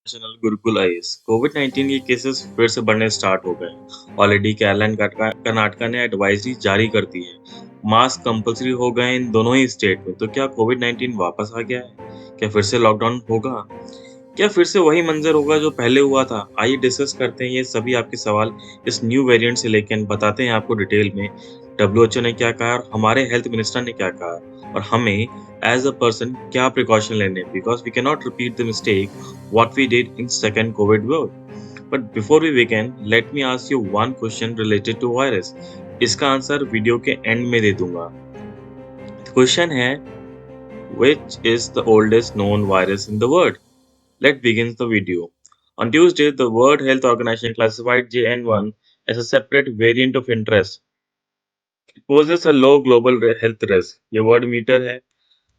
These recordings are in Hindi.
चैनल गुरुकुल आईएएस कोविड-19 के केसेस फिर से बढ़ने स्टार्ट हो गए। ऑलरेडी केरला एंड कर्नाटका ने एडवाइजरी जारी कर दी है। मास्क कंपलसरी हो गए इन दोनों ही स्टेट में। तो क्या कोविड-19 वापस आ गया है? क्या फिर से लॉकडाउन होगा? क्या फिर से वही मंजर होगा जो पहले हुआ था? आइए डिस्कस करते हैं ये सभी आपके सवाल इस न्यू वेरिएंट से लेकर बताते हैं आपको डिटेल में डब्ल्यूएचओ ने क्या कहा और हमारे हेल्थ मिनिस्टर ने क्या कहा और हमें एज अ पर्सन क्या प्रिकॉशन लेने because we can not repeat the mistake what we did in second covid wave. But before we begin let me ask you one question related to virus. इसका आंसर वीडियो के एंड में दे दूंगा। क्वेश्चन है which is the oldest known virus in the world? Let's begin the video. On Tuesday, the World Health Organization classified JN1 as a separate variant of interest. It poses a low global health risk. ये वर्ड मीटर है।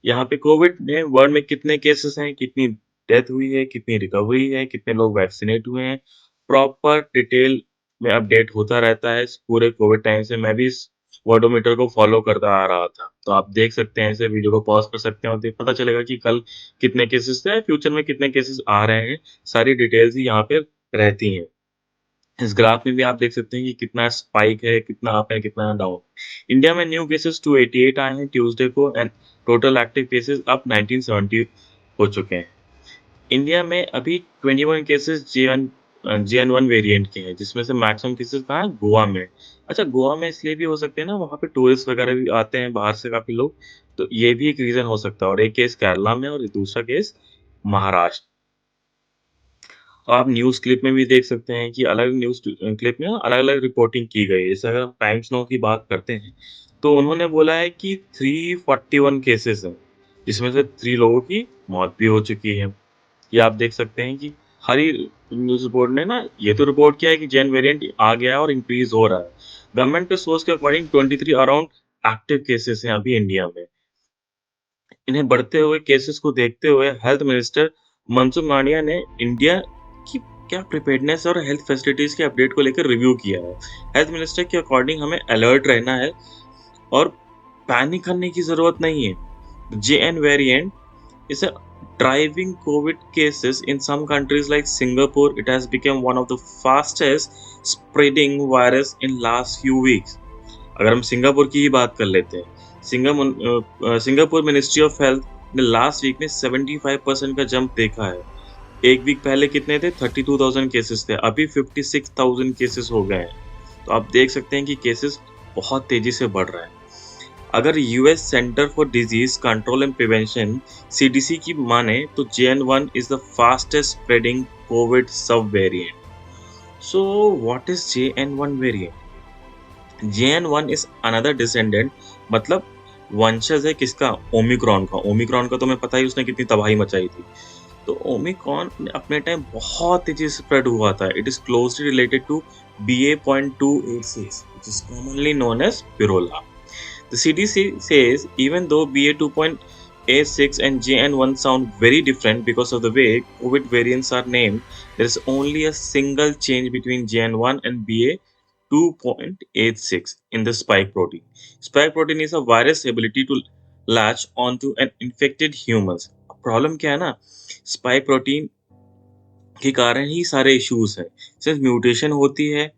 यहाँ पे कोविड ने वर्ल्ड में कितने केसेस हैं, कितनी डेथ हुई है, कितनी रिकवरी है, कितने लोग वैक्सीनेट हुए हैं, प्रॉपर डिटेल में अपडेट होता रहता है। इस पूरे कोविड टाइम से मैं भी इस वर्डोमीटर को फॉलो करता आ रहा था। तो आप देख सकते हैं, इसे वीडियो को पॉज कर सकते हैं और पता चलेगा कि कल कितने केसेस थे, फ्यूचर में कितने केसेस आ रहे हैं। सारी डिटेल्स ही यहाँ पे रहती हैं। इस ग्राफ में भी आप देख सकते हैं कि कितना स्पाइक है, कितना अप है, कितना डाउन। इंडिया में न्यू केसेस 288 आए हैं ट्यूसडे को एंड टोटल एक्टिव केसेस अब 1970 हो चुके हैं। इंडिया में अभी 21 केसेस JN1 वेरिएंट के हैं, जिसमें से मैक्सिमम केसेस कहाँ है? गोवा में। अच्छा, गोवा में इसलिए भी हो सकते हैं ना, वहाँ पे टूरिस्ट वगैरह भी आते हैं बाहर से काफी लोग, तो ये भी एक रीजन हो सकता है। और एक केस केरला में और दूसरा केस महाराष्ट्र। आप न्यूज़ क्लिप में भी देख सकते हैं कि अलग न्यूज़ क्लिप में अलग-अलग रिपोर्टिंग की गई है। जैसे अगर हम टाइम्स नाउ की बात करते हैं, तो उन्होंने बोला है कि 341 केसेज़ हैं, जिसमें से 3 लोगों की मौत भी हो चुकी है। ये आप देख सकते हैं कि हर ही न्यूज़ रिपोर्ट ने ना ये तो रिपोर्ट किया है कि जेन वेरिएंट आ गया है और इंक्रीज़ हो रहा है। गवर्नमेंट के सोर्स के अकॉर्डिंग 23 अराउंड एक्टिव केसेज़ हैं अभी इंडिया में। इन्हें बढ़ते हुए केसेस को देखते हुए हेल्थ मिनिस्टर मनसुख मांडविया ने इंडिया की क्या प्रिपेयर्डनेस और हेल्थ फैसिलिटीज के अपडेट को लेकर रिव्यू किया है। हेल्थ मिनिस्टर के अकॉर्डिंग हमें अलर्ट रहना है और पैनिक करने की जरूरत नहीं है। JN variant is a driving COVID cases in some countries like Singapore. It has become one of the fastest spreading virus in last few weeks. अगर हम सिंगापुर की ही बात कर लेते हैं, सिंगापुर मिनिस्ट्री ऑफ हेल्थ ने लास्ट वीक में 75% का जंप देखा है। एक वीक पहले कितने थे? 32,000 केसेस थे, अभी 56,000 केसेस हो गए हैं। तो आप देख सकते हैं कि केसेस बहुत तेजी से बढ़ रहे हैं। अगर US centre for disease control and prevention CDC की माने तो JN1 is the fastest spreading Covid sub variant. So what is JN1 variant? JN1 is another descendant, मतलब वंशज है किसका? ओमिक्रॉन का। ओमिक्रॉन का तो मैं पता ही उसने कितनी तबाही मचाई थी। तो ओमिक्रॉन अपने टाइम बहुत तेजी से स्प्रेड हुआ था। It is closely related to BA.286 which is commonly known as Pirola. The CDC says even though BA.2.86 and JN1 sound very different because of the way COVID variants are named, there is only a single change between JN1 and BA.2.86 in the spike protein. Spike protein is a virus ability to latch onto an infected humans. Problem क्या है ना, स्पाइक प्रोटीन के कारण ही सारे इश्यूज हैं। सिर्फ म्यूटेशन होती है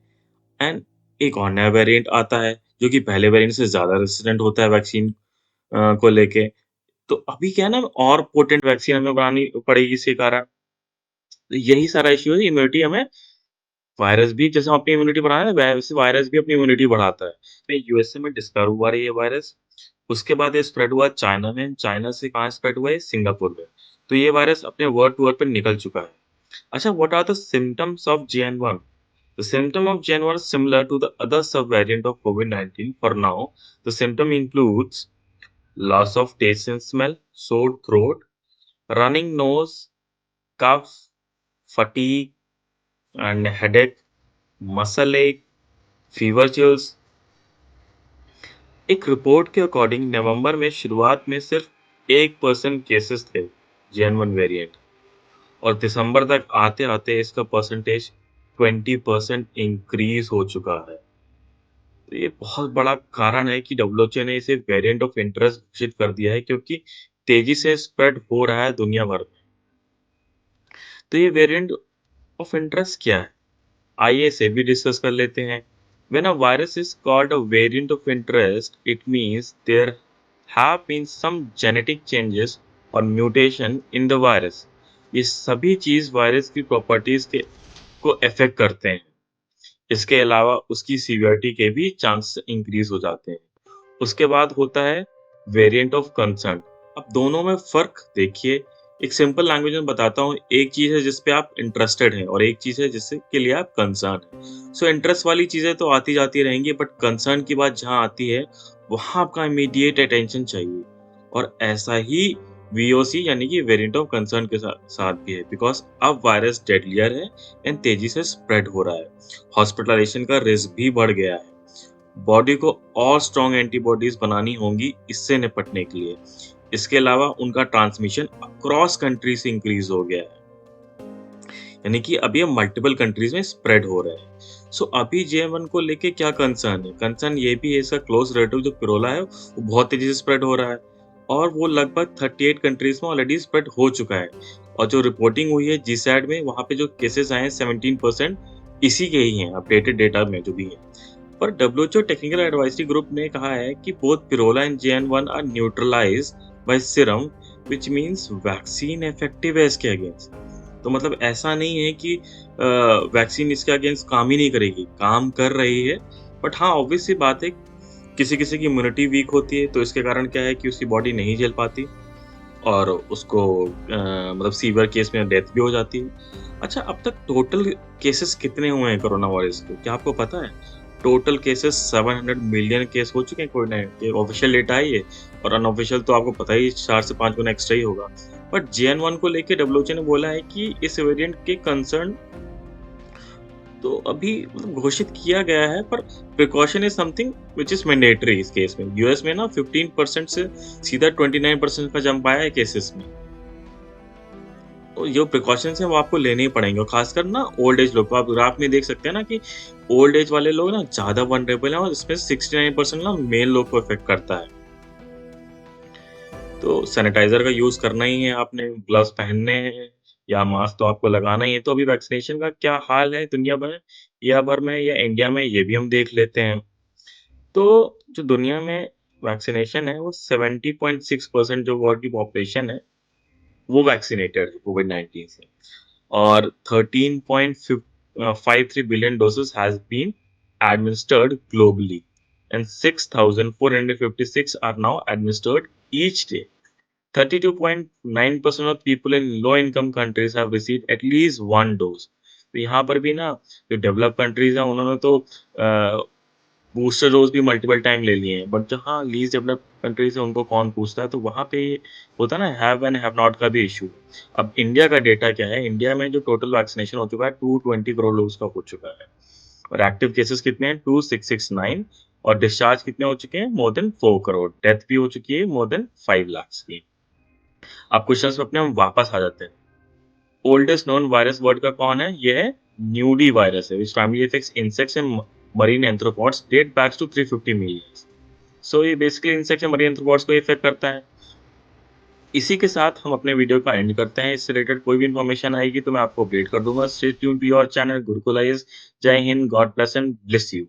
एंड एक और नया वेरिएंट आता है जो कि पहले वेरिएंट से ज़्यादा रेजिस्टेंट होता है वैक्सीन को लेके। तो अभी क्या है ना, और पोटेंट वैक्सीन हमें बनानी पड़ेगी इसके कारण। तो यही सारा इश्यू है, इम्यूनिटी हमें वायरस भी जैसे हम अपनी इम्यूनिटी बढ़ा रहे हैं, वैसे वायरस भी अपनी इम्यूनिटी बढ़ाता है। तो यूएसए में डिस्कवर हुआ है ये वायरस। उसके बाद ये स्प्रेड हुआ चाइना में। चाइना से कहाँ स्प्रेड हुआ है? सिंगापुर में। तो ये वायरस अपने वर्ल्ड टूर पे निकल चुका है। अच्छा, what are the symptoms of JN1? The symptom of JN1 is similar to the other subvariant of COVID-19. For now, the symptom includes loss of taste and smell, sore throat, running nose, cough, fatigue and headache, muscle ache, fever chills. एक रिपोर्ट के अकॉर्डिंग नवंबर में शुरुआत में सिर्फ 1% केसेस थे JN1 वेरिएंट और दिसंबर तक आते-आते इसका परसेंटेज 20% इंक्रीज हो चुका है। तो ये बहुत बड़ा कारण है कि डब्ल्यूएचओ ने इसे वेरिएंट ऑफ इंटरेस्ट घोषित कर दिया है, क्योंकि तेजी से स्प्रेड हो रहा है दुनिया भर में। तो ये वेरिएंट ऑफ इंटरेस्ट क्या है? आइए इसे भी डिस्कस कर लेते हैं। When a virus is called a variant of interest, it means there have been some genetic changes or mutation in the virus. ये सभी चीज वायरस की प्रॉपर्टीज के को अफेक्ट करते हैं। इसके अलावा उसकी सीवियरिटी के भी चांस इंक्रीज हो जाते हैं। उसके बाद होता है वेरिएंट ऑफ कंसर्न। अब दोनों में फर्क देखिए। एक सिंपल लैंग्वेज में बताता हूँ, एक चीज है जिस पे आप इंटरेस्टेड हैं और एक चीज है जिससे के लिए आप कंसर्न हैं। सो इंटरेस्ट वाली चीजें तो आती जाती रहेंगी, बट कंसर्न की बात जहाँ आती है वहां आपका इमीडिएट अटेंशन चाहिए। और ऐसा ही वीओसी यानी कि वेरिएंट ऑफ कंसर्न के साथ भी है, बिकॉज अब वायरस डेडलियर है एंड तेजी से स्प्रेड हो रहा है। हॉस्पिटलाइजेशन का रिस्क भी बढ़ गया है। बॉडी को और स्ट्रॉन्ग एंटीबॉडीज बनानी होंगी इससे निपटने के लिए। इसके अलावा उनका ट्रांसमिशन अक्रॉस कंट्री से इंक्रीज हो गया है, यानी कि अभी ये मल्टीपल कंट्रीज में स्प्रेड हो रहा है। सो अभी JN1 को लेके क्या कंसर्न है? कंसर्न ये भी है, इसका क्लोज रिलेटिव जो पिरोला है वो बहुत तेजी से स्प्रेड हो रहा है और वो लगभग 38 कंट्रीज में ऑलरेडी स्प्रेड हो चुका है। और जो रिपोर्टिंग हुई है GSAID में, वहां पे जो केसेस आए हैं 17% इसी के ही हैं, अपडेटेड डेटा में जो भी है। पर WHO टेक्निकल एडवाइजरी ग्रुप ने कहा है कि both Pirola and JN1 are neutralised by serum, which means vaccine effective है इसके अगेंस्ट। तो मतलब ऐसा नहीं है कि वैक्सीन इसके अगेंस्ट काम ही नहीं करेगी, काम कर रही है। बट हाँ, ऑब्वियस सी बात है, किसी किसी की इम्यूनिटी वीक होती है तो इसके कारण क्या है कि उसकी बॉडी नहीं झेल पाती और उसको मतलब सीवियर केस में डेथ भी हो जाती है। अच्छा, अब तक टोटल केसेस कितने हुए हैं कोरोना वायरस के, क्या आपको पता है? टोटल केसेस 700 मिलियन केस हो चुके हैं कोरोना के। ऑफिशियल डेटा है ये, और अनऑफिशियल तो आपको पता ही 4 से 5 गुना एक्स्ट्रा ही होगा। बट JN1 को लेके WHO ने बोला है कि इस वेरिएंट के कंसर्न तो अभी मतलब घोषित किया गया है, पर precaution is something which is mandatory. इस केस में यूएस में ना 15% से सीधा 29% का जंप आया है केसेस में। तो जो प्रिकॉशंस हैं वो आपको लेने ही पड़ेंगे, और खासकर ना ओल्ड एज लोग को। आप ग्राफ में देख सकते हैं ना कि ओल्ड एज वाले लोग ना ज्यादा वनरेबल हैं, और इसमें 69% ना मेल लोग को इफेक्ट करता है। तो सैनिटाइजर का यूज करना ही है आपने, ग्लव्स पहनने हैं या मास्क तो आपको लगाना ही है। तो अभी वैक्सीनेशन का क्या हाल है दुनिया भर में या इंडिया में, ये भी हम देख लेते हैं। तो जो दुनिया में वैक्सीनेशन है वो 70.6% जो वर्ल्ड की पॉपुलेशन है वो वैक्सीनेटेड है कोविड-19 से, और 13.53 billion doses has been administered globally and 6,456 are now administered each day. 32.9% of people in low income countries have received at least one dose. तो यहाँ पर भी ना जो डेवलप कंट्रीज हैं उन्होंने तो बूस्टर डोज भी मल्टीपल टाइम ले लिए हैं, बट जहाँ लीस्ट डेवलप्ड कंट्रीज है उनको कौन पूछता है। तो वहाँ पे होता है ना हैव एंड हैव नॉट का भी इशू। अब इंडिया का डेटा क्या है? इंडिया में जो टोटल वैक्सीनेशन हो चुका है 220 करोड़ लोगों का हो चुका है, और एक्टिव केसेस कितने हैं? 2669, और डिस्चार्ज कितने हो चुके हैं? More than 4 crore. डेथ भी हो चुकी है मोर देन 5 लाख की। अब क्वेश्चंस पे अपने हम वापस आ जाते हैं। ओल्डेस्ट नोन वायरस वर्ल्ड का कौन है? ये है न्यूडी वायरस है, which primary affects insects and marine arthropods, date backs to 350 million. So ये basically insects and marine arthropods को इफेक्ट करता है। इसी के साथ हम अपने वीडियो का एंड करते हैं। इससे रिलेटेड कोई भी इन्फॉर्मेशन आएगी तो मैं आपको अपडेट कर दूंगा। Stay tuned to your channel Gurukul IAS. जय हिंद, God bless and bless you.